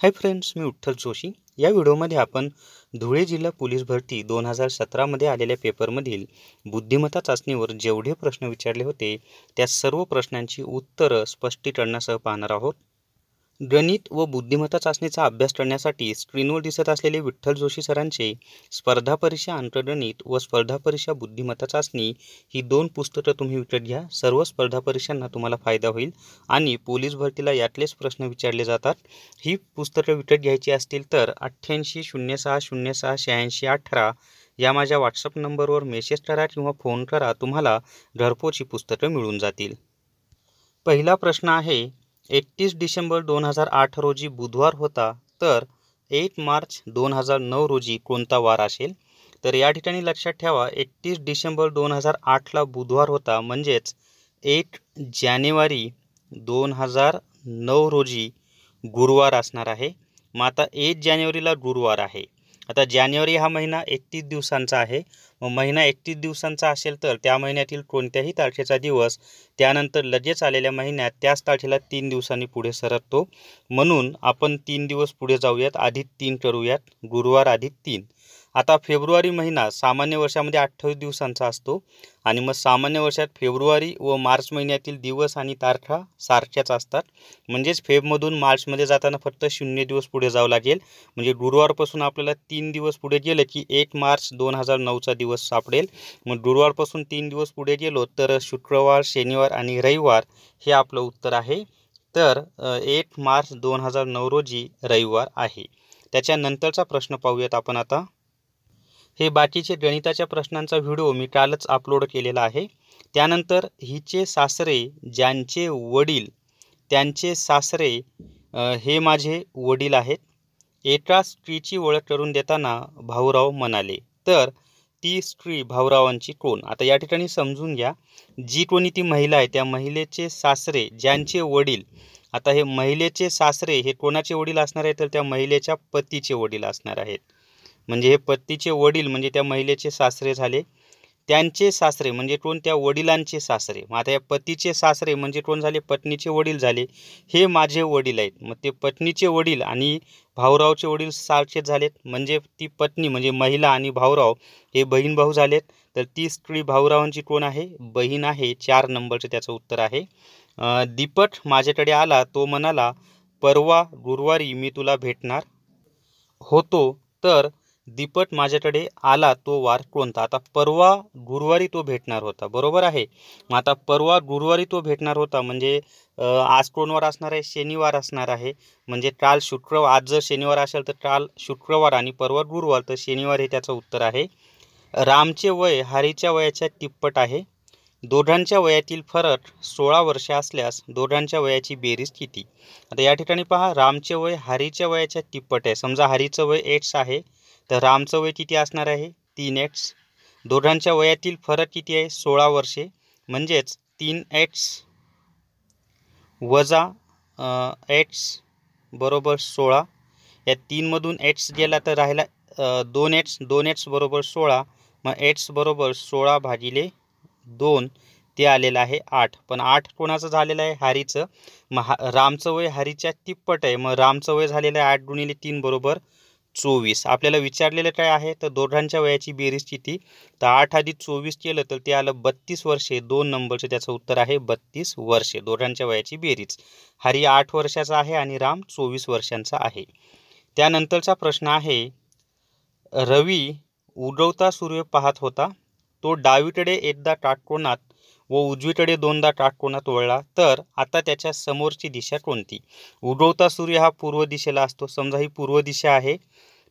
Hi friends, मी विठ्ठल जोशी। या व्हिडिओमध्ये आपण धुळे जिल्हा पोलीस भरती 2017 मध्ये आलेल्या पेपरमधील बुद्धिमत्ता चाचणीवर जेवढे प्रश्न विचारले होते त्या सर्व प्रश्नांची उत्तरं स्पष्टीकरणासह पाहणार आहोत। गणित व बुद्धिमत्ता चाचणीचा अभ्यास करण्यासाठी स्क्रीनवर दिसत असलेले विठ्ठल जोशी सरांचे स्पर्धा परीक्षा अंकगणित व स्पर्धा परीक्षा बुद्धिमत्ता चाचणी ही दोन पुस्तकं तुम्ही विकत घ्या। सर्व स्पर्धा परीक्षांना तुम्हाला फायदा होईल आणि पोलीस भरतीला यातलेच प्रश्न विचारले जातात। ही पुस्तकं विकत घ्यायची असतील तर 8806068618 या माझ्या व्हॉट्सअप नंबरवर मेसेज करा किंवा फोन करा, तुम्हाला घरपोच ही पुस्तकं मिळून जातील। पहिला प्रश्न आहे, 31 डिसेंबर 2008 रोजी बुधवार होता, तर 8 मार्च 2009 रोजी कोणता वार असेल? तर या ठिकाणी लक्षात ठेवा, 31 डिसेंबर 2008ला बुधवार होता, म्हणजेच 8 जानेवारी 2009 रोजी गुरुवार असणार आहे। मग आता 8 जानेवारीला गुरुवार आहे। आता जानेवारी हा महिना 31 दिवसांचा आहे। मग महिना 31 दिवसांचा असेल तर त्या महिन्यातील कोणत्याही तारखेचा दिवस त्यानंतर लगेच आलेल्या महिन्यात त्याच तारखेला 3 दिवसांनी पुढे सरकतो। म्हणून आपण 3 दिवस पुढे जाऊयात, आधी 3 करूयात, गुरुवार आधी 3। आता फेब्रुवारी महिना सामान्य वर्षामध्ये 28 दिवसांचा असतो आणि मग सामान्य वर्षात फेब्रुवारी व मार्च महिन्यातील दिवस आणि तारखा सारख्याच असतात। म्हणजेच फेबमधून मार्चमध्ये जाताना फक्त 0 दिवस पुढे जावं लागेल। म्हणजे गुरुवारपासून आपल्याला 3 दिवस पुढे गेलं की 1 मार्च 2009चा दिवस सापडेल। मग गुरुवारपासून 3 दिवस पुढे गेलो तर शुक्रवार, शनिवार आणि रविवार हे आपलं उत्तर आहे। तर 1 मार्च 2009 रोजी रविवार आहे। त्याच्यानंतरचा प्रश्न पाहूयात आपण आता। हे बाकीचे गणिताच्या प्रश्नांचा व्हिडिओ मी कालच अपलोड केलेला आहे। त्यानंतर हिचे सासरे ज्यांचे वडील त्यांचे सासरे हे माझे वडील आहेत। एका स्त्रीची ओळख करून देताना भाऊराव म्हणाले, तर ती स्त्री भाऊरावांची कोण? आता या ठिकाणी समजून घ्या, जी कोणी ती महिला आहे त्या महिलेचे सासरे ज्यांचे वडील, आता हे महिलेचे सासरे हे कोणाचे वडील असणार आहेत? तर त्या महिलेच्या पतीचे वडील असणार आहेत। म्हणजे हे पतीचे वडील म्हणजे त्या महिलेचे सासरे झाले। त्यांचे सासरे म्हणजे कोण? त्या वडिलांचे सासरे। मग आता या पतीचे सासरे म्हणजे कोण झाले? पत्नीचे वडील झाले। हे माझे वडील आहेत। मग ते पत्नीचे वडील आणि भाऊरावचे वडील सारखेच झालेत, म्हणजे ती पत्नी म्हणजे महिला आणि भाऊराव हे बहीण भाऊ झालेत। तर ती स्त्री भाऊरावांची कोण आहे? बहीण आहे। 4 नंबरचे त्याचं उत्तर आहे। दीपक माझ्याकडे आला, तो म्हणाला, परवा गुरुवारी मी तुला भेटणार होतो, तर दीपक माझ्याकडे आला तो वार कोणता? आता परवा गुरुवारी तो भेटणार होता, बरोबर आहे। मग आता परवा गुरुवारी तो भेटणार होता म्हणजे आज कोण वार असणार आहे? शनिवार असणार आहे। म्हणजे काल शुक्रवार, आज जर शनिवार असेल तर काल शुक्रवार आणि परवा गुरुवार, तर शनिवार हे त्याचं उत्तर आहे। रामचे वय हरीच्या वयाच्या तिप्पट आहे। दोघांच्या वयातील फरक 16 वर्षे असल्यास दोघांच्या वयाची बेरीज किती? आता या ठिकाणी पहा, रामचे वय हरीच्या वयाच्या तिप्पट आहे। समजा हरीचं वय x आहे, तर रामचं वय किती असणार आहे? 3x। दोघांच्या वयातील फरक किती आहे? 16 वर्षे, म्हणजेच 3x वजा x बरोबर 16। या 3 मधून x गेला तर राहिला 2x, 2x बरोबर 16। मग x बरोबर 16 भागिले 2 ते आलेलं आहे 8। पण 8 कोणाचं झालेलं आहे? हरीचं। मग रामचं वय हरीच्या तिप्पट आहे, मग रामचं वय झालेलं आहे 8 गुणिले 3 बरोबर 24। आपल्याला विचारलेलं काय आहे? तर दोघांच्या वयाची बेरीज किती? तर 8 अधिक 24 केलं तर ते आलं 32 वर्षे। 2 नंबरचे त्याचं उत्तर आहे 32 वर्षे, दोघांच्या वयाची बेरीज। हरी 8 वर्षाचा आहे आणि राम 24 वर्षांचा आहे। त्यानंतरचा प्रश्न आहे, रवी उगवता सूर्य पाहत होता, तो डावीकडे एकदा काटकोनात व उजवीकडे 2दा काटकोनात वळला, तर आता त्याच्या समोरची दिशा कोणती? उगवता सूर्य हा पूर्व दिशेला असतो, समजा ही पूर्व दिशा आहे।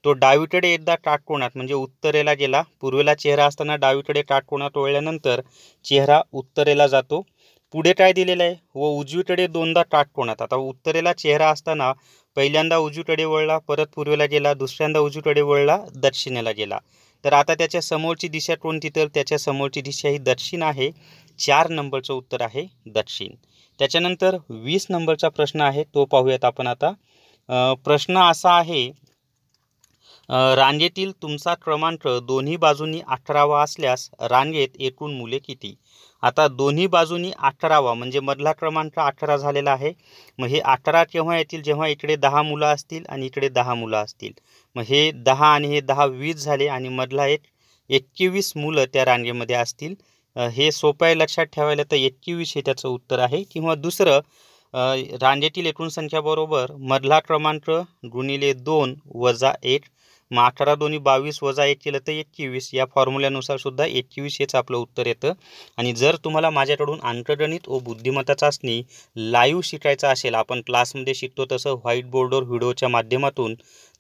तो डावीकडे एकदा काटकोनात म्हणजे उत्तरेला गेला, पूर्वेला चेहरा असताना डावीकडे काटकोनात वळल्यानंतर चेहरा उत्तरेला जातो। पुढे काय दिलेलं आहे? व उजवीकडे 2दा काटकोनात। आता उत्तरेला चेहरा असताना पहिल्यांदा उजवीकडे वळला, परत पूर्वेला गेला, दुसऱ्यांदा उजवीकडे वळला, दक्षिणेला गेला। तर आता त्याच्या समोरची दिशा कोणती? तर त्याच्या समोरची दिशा ही दक्षिण आहे। 4 नंबरचं उत्तर आहे दक्षिण। त्याच्यानंतर 20 नंबरचा प्रश्न आहे, तो पाहूयात आपण आता। प्रश्न असा आहे, रांगेतील तुमचा क्रमांक दोन्ही बाजूंनी 18वा असल्यास रांगेत एकूण मुले किती? आता दोन्ही बाजूनी 18वा म्हणजे मधला क्रमांक 18 झालेला आहे. मग हे 18 केव्हा येतील, जेव्हा इकडे 10 मुलं असतील आणि इकडे 10 मुलं असतील. मग हे 10 आणि हे 10 20 झाले आणि मधला एक 21 मुलं त्या रांगेमध्ये असतील. हे सोपं आहे लक्षात ठेवायला, तर 21 हे त्याचं उत्तर आहे. किंवा दुसरं, रांगेतील एकूण संख्या बरोबर मधला क्रमांक गुणिले 2 वजा 1. मग 18 दोन्ही 22 वजा 1 केलं तर 21. या फॉर्म्युल्यानुसार सुद्धा 21 हेच आपलं उत्तर येतं. आणि जर तुम्हाला माझ्याकडून अंकगणित व बुद्धिमत्ता चाचणी लाईव्ह शिकायचा असेल, आपण क्लासमध्ये शिकतो तसं व्हाईट बोर्डवर व्हिडिओच्या माध्यमातून,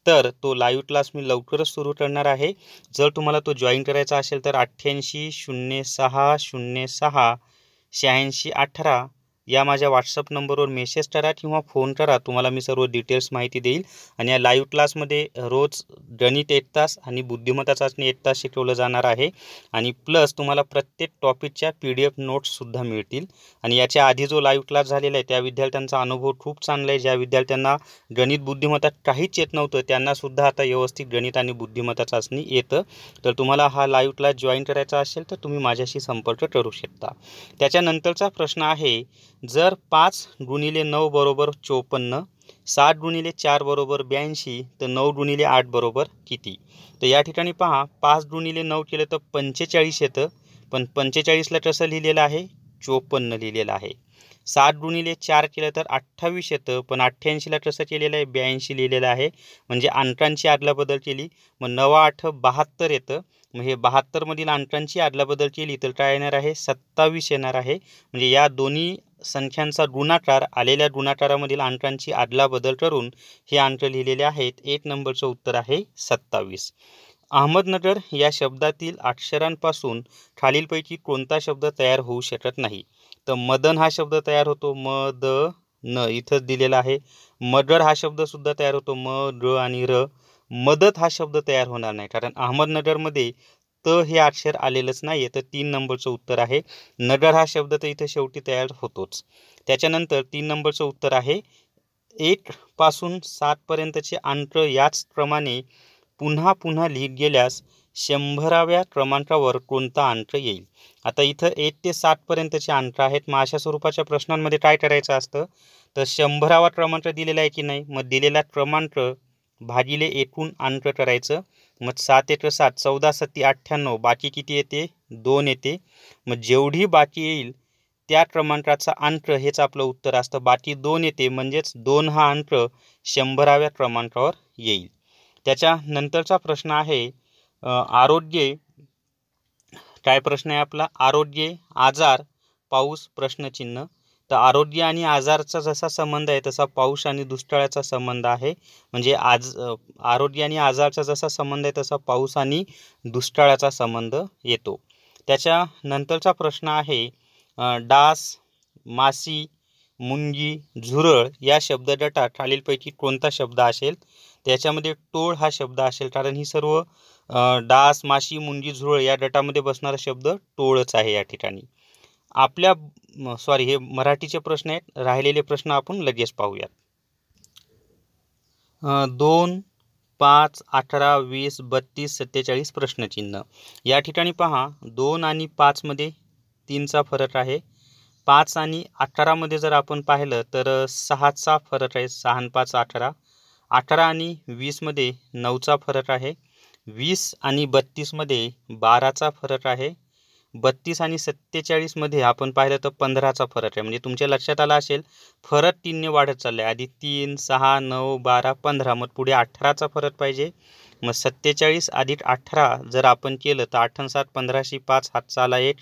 तर तो लाईव्ह क्लास मी लवकरच सुरू करणार आहे. जर तुम्हाला तो जॉईन करायचा असेल तर 88 06 06 86 18 या माझ्या व्हॉट्सअप नंबरवर मेसेज करा किंवा फोन करा. तुम्हाला मी सर्व डिटेल्स माहिती देईल. आणि या लाईव्ह क्लासमध्ये रोज गणित 1 तास आणि बुद्धिमत्ता चाचणी 1 तास शिकवलं जाणार आहे. आणि प्लस तुम्हाला प्रत्येक टॉपिकच्या PDF नोट्ससुद्धा मिळतील. आणि याच्या आधी जो लाईव्ह क्लास झालेला आहे त्या विद्यार्थ्यांचा अनुभव खूप चांगला आहे. ज्या विद्यार्थ्यांना गणित बुद्धिमत्ता काहीच येत नव्हतं त्यांनासुद्धा आता व्यवस्थित गणित आणि बुद्धिमत्ता चाचणी येतं. तर तुम्हाला हा लाईव्ह क्लास जॉईन करायचा असेल तर तुम्ही माझ्याशी संपर्क करू शकता. त्याच्यानंतरचा प्रश्न आहे, जर 5 गुणिले 9 बरोबर 54, 7 गुणिले 4 बरोबर 82, तर 9 गुणिले 8 बरोबर किती? तर या ठिकाणी पहा, 5 गुणिले 9 केलं तर 45 येतं. पण 45ला कसं लिहिलेलं आहे? 54 लिहिलेलं आहे. 7 गुणिले 4 केलं तर 28 येतं. पण 88ला कसं केलेलं आहे? 82 लिहिलेलं आहे. म्हणजे अंकांची अदलाबदल केली. मग 9 8 72 येतं. मग हे 72 मधील अंकांची अदलाबदल केली तर काय येणार आहे? 27 येणार आहे. म्हणजे या दोन्ही संख्यांचा गुणाकार, आलेल्या गुणाकारामधील अंकांची अदलाबदल करून हे अंक लिहिलेले आहेत. 1 नंबरचं उत्तर आहे 27. अहमदनगर या शब्दातील अक्षरांपासून खालीलपैकी कोणता शब्द तयार होऊ शकत नाही? तर मदन हा शब्द तयार होतो, न इथंच दिलेला आहे. मगर हा शब्द सुद्धा तयार होतो, ग आणि र. मदत हा शब्द तयार होणार नाही, कारण अहमदनगरमध्ये त हे अक्षर आलेलंच नाही. तर 3 नंबरचं उत्तर आहे. नगर हा शब्द तर इथे शेवटी तयार होतोच. त्याच्यानंतर 3 नंबरचं उत्तर आहे 1 पासून 7 पर्यंतचे अंक याचप्रमाणे पुन्हा पुन्हा लिहित गेल्यास 100व्या क्रमांकावर कोणता अंक येईल? आता इथं 1 ते 7 पर्यंतचे अंक आहेत. मग अशा स्वरूपाच्या प्रश्नांमध्ये काय करायचं असतं, तर 100वा क्रमांक दिलेला आहे की नाही, मग दिलेला क्रमांक भागिले एकूण अंक करायचं. मग 7 1 7, 14 7 98, बाकी किती येते? 2 येते. मग जेवढी बाकी येईल त्या क्रमांकाचा अंक हेच आपलं उत्तर असतं. बाकी 2 येते, म्हणजेच 2 हा अंक 100व्या क्रमांकावर येईल. त्याच्यानंतरचा प्रश्न आहे, आरोग्य. काय प्रश्न आहे आपला? आरोग्य, आजार, पाऊस, प्रश्नचिन्ह. तर आरोग्य आणि आजारचा जसा संबंध आहे तसा पाऊस आणि दुष्काळाचा संबंध आहे. म्हणजे आरोग्य आणि आजारचा जसा संबंध आहे तसा पाऊस आणि दुष्काळाचा संबंध येतो. त्याच्यानंतरचा प्रश्न आहे, डास, मासी, मुंगी, झुरळ या शब्दगटात खालीलपैकी कोणता शब्द असेल? त्याच्यामध्ये टोळ हा शब्द असेल, कारण ही सर्व डास, माशी, मुंगी, झुरळ या गटामध्ये बसणारा शब्द टोळच आहे या ठिकाणी. हे मराठीचे प्रश्न आहेत. राहिलेले प्रश्न आपण लगेच पाहूयात. 2, 5, 18, 20, 32, 47 प्रश्नचिन्ह. या ठिकाणी पहा, 2 आणि 5 मध्ये 3चा फरक आहे. 5 आणि 18 मध्ये जर आपण पाहिलं तर 6चा फरक आहे. 6 आणि 5 18. 18 आणि 20 मध्ये 9चा फरक आहे. 20 आणि 32 मध्ये 12चा फरक आहे. 32 आणि 47 मध्ये आपण पाहिलं तर 15चा फरक आहे. म्हणजे तुमच्या लक्षात आलं असेल, फरक 3ने वाढत चाललाय. आधी 3, 6, 9, 12, 15, मग पुढे 18चा फरक पाहिजे. मग 47 अधिक 18 जर आपण केलं तर 8 आणि 7 15, 5 हातचा आला 1,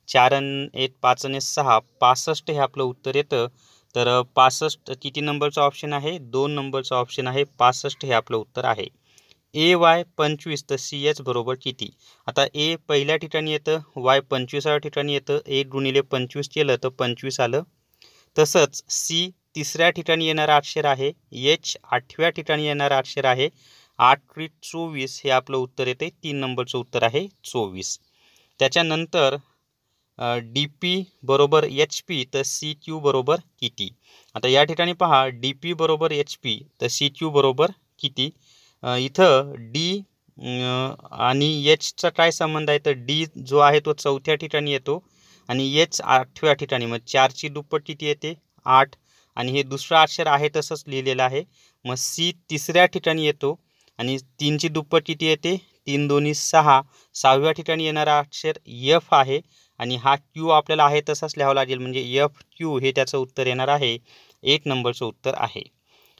4 आणि 1 5 आणि 6 65 हे आपलं उत्तर येतं. तर 65 किती नंबरचा ऑप्शन आहे? 2 नंबरचा ऑप्शन आहे. 65 हे आपलं उत्तर आहे. AY 25 तर CH बरोबर किती? आता A पहिल्या ठिकाणी येतं, Y 25व्या ठिकाणी येतं. 1 गुणिले 25 केलं तर 25 आलं. तसंच C तिसऱ्या ठिकाणी येणारा अक्षर आहे. H 8व्या ठिकाणी येणारा अक्षर आहे. 8 त्रिक 24 हे आपलं उत्तर येते. 3 नंबरचं उत्तर आहे 24. त्याच्यानंतर DP बरोबर HP तर CQ बरोबर किती? आता या ठिकाणी पहा, DP बरोबर HP तर CQ बरोबर किती? इथं D आणि Hचा काय संबंध आहे? तर D जो आहे तो 4थ्या ठिकाणी येतो आणि एच 8व्या ठिकाणी, मग 4ची दुप्पट किती येते 8, आणि हे दुसरं अक्षर आहे तसंच लिहिलेलं आहे. मग सी 3ऱ्या ठिकाणी येतो आणि 3ची दुप्पट किती येते 3 दोन्ही 6. 6व्या ठिकाणी येणारा अक्षर एफ आहे आणि हा क्यू आपल्याला आहे तसाच लिहावा लागेल, म्हणजे एफ क्यू हे त्याचं उत्तर येणार आहे. 1 नंबरचं उत्तर आहे.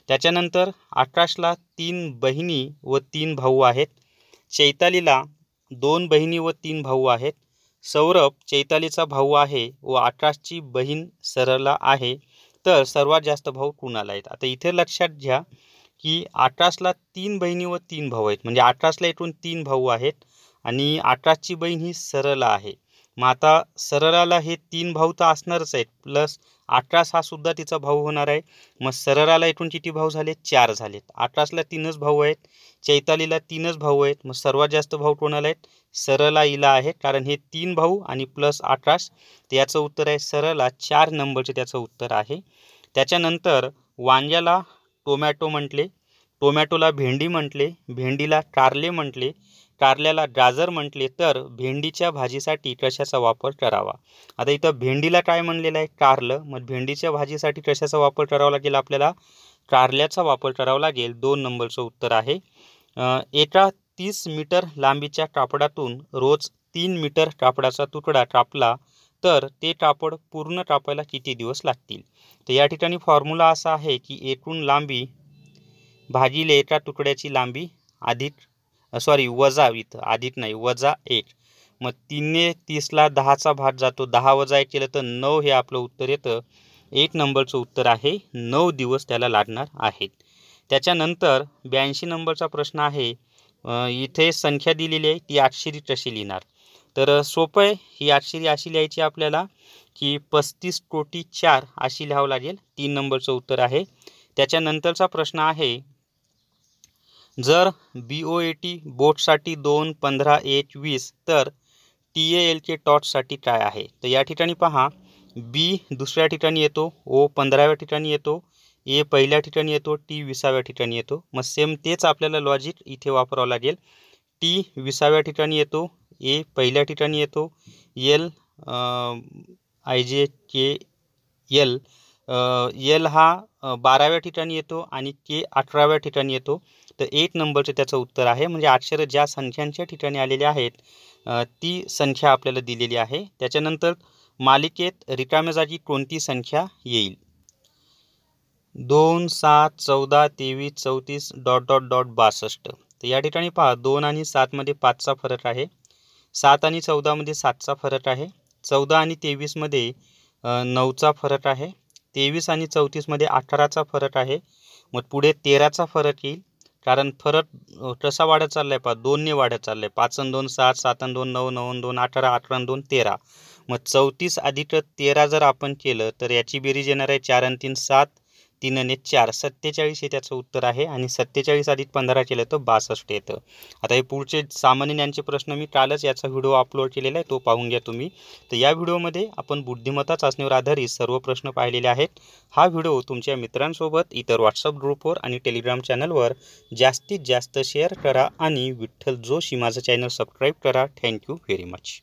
त्याच्यानंतर आकाशला 3 बहिणी व 3 भाऊ आहेत. चैतालीला 2 बहिणी व 3 भाऊ आहेत. सौरभ चैतालीचा भाऊ आहे व आकाशची बहीण सरला आहे. तर सर्वात जास्त भाऊ कुणाला आहेत? आता इथे लक्षात घ्या की आकाशला 3 बहिणी व 3 भाऊ आहेत, म्हणजे आकाशला एकूण 3 भाऊ आहेत आणि आकाशची बहीण ही सरला आहे. मग आता सरलाला हे 3 भाऊ तर असणारच आहेत, प्लस आकाश हा सुद्धा तिचा भाऊ होणार आहे. मग सरलाला एकूण किती भाऊ झाले 4 झालेत. आकाशला 3च भाऊ आहेत, चैतालीला 3च भाऊ आहेत. मग सर्वात जास्त भाऊ कोणाला आहेत? सरला हिला आहेत, कारण हे 3 भाऊ आणि प्लस आकाश. तर याचं उत्तर आहे सरला. 4 नंबरचे त्याचं उत्तर आहे. त्याच्यानंतर वांग्याला टोमॅटो म्हटले, टोमॅटोला भेंडी म्हटले, भेंडीला कारले म्हटले, कारल्याला गाजर म्हटले. तर भेंडीच्या भाजीसाठी कशाचा वापर करावा? आता इथं भेंडीला काय म्हणलेलं आहे? कारलं. मग भेंडीच्या भाजीसाठी कशाचा वापर करावा लागेल? आपल्याला कारल्याचा वापर करावा लागेल. 2 नंबरचं उत्तर आहे. एका 30 मीटर लांबीच्या कापडातून रोज 3 मीटर कापडाचा तुकडा कापला तर ते कापड पूर्ण कापायला किती दिवस लागतील? तर या ठिकाणी फॉर्म्युला असा आहे की एकूण लांबी भागिले एका तुकड्याची लांबी वजा, इथं अधिक नाही वजा 1. मग 3 ने 30ला 10चा भाग जातो, 10 वजा 1 केलं तर 9 हे आपलं उत्तर येतं. 1 नंबरचं उत्तर आहे. 9 दिवस त्याला लागणार आहेत. त्याच्यानंतर 82 नंबरचा प्रश्न आहे. इथे संख्या दिलेली आहे, ती अक्षरी कशी लिहिणार? तर सोपं आहे. ही अक्षरी अशी लिहायची आपल्याला की 35 कोटी 4 अशी लिहावं लागेल. 3 नंबरचं उत्तर आहे. त्याच्यानंतरचा प्रश्न आहे, जर BOAT बोटसाठी 2, 15, 1, 20 तर TALK टॉटसाठी काय आहे? तर या ठिकाणी पहा, बी दुसऱ्या ठिकाणी येतो, ओ 15व्या ठिकाणी येतो, ए पहिल्या ठिकाणी येतो, टी 20व्या ठिकाणी येतो. मग सेम तेच आपल्याला लॉजिक इथे वापरावं लागेल. टी 20व्या ठिकाणी येतो, ए पहिल्या ठिकाणी येतो, एल IJKL एल हा 12व्या ठिकाणी येतो आणि के 18व्या ठिकाणी येतो. तर 1 नंबरचं त्याचं उत्तर आहे. म्हणजे अक्षरं ज्या संख्यांच्या ठिकाणी आलेली आहेत ती संख्या आपल्याला दिलेली आहे. त्याच्यानंतर मालिकेत रिकाम्या जागी कोणती संख्या येईल? 2, 7, 14, 23, 34 ... .62. तर या ठिकाणी पहा, 2 आणि 7 मध्ये 5चा फरक आहे, 7 आणि 14 मध्ये 7चा फरक आहे, 14 आणि 23 मध्ये 9चा फरक आहे, 23 आणि 34 मध्ये 18चा फरक आहे. मग पुढे 13चा फरक येईल, कारण फरक कसा वाढत चाललाय पहा, 2 ने वाढत चाललाय. 5 आणि 2 7, 7 आणि 2 9, 9 आणि 2 18, 18 आणि 2 13. मग 34 अधिक 13 जर आपण केलं तर याची बेरीज येणार आहे 4 आणि 3 7, 3 आणि 4 47 हे त्याचं उत्तर आहे. आणि 47 अधिक 15 केलं तर 62 येतं. आता हे पुढचे सामान्य ज्ञानचे प्रश्न मी कालच याचा व्हिडिओ अपलोड केलेला आहे, तो पाहून घ्या तुम्ही. तर या व्हिडिओमध्ये आपण बुद्धिमत्ता चाचणीवर आधारित सर्व प्रश्न पाहिलेले आहेत. हा व्हिडिओ तुमच्या मित्रांसोबत, इतर व्हॉट्सअप ग्रुपवर आणि टेलिग्राम चॅनलवर जास्तीत जास्त शेअर करा आणि विठ्ठल जोशी माझं चॅनल सबस्क्राईब करा. Thank you very much.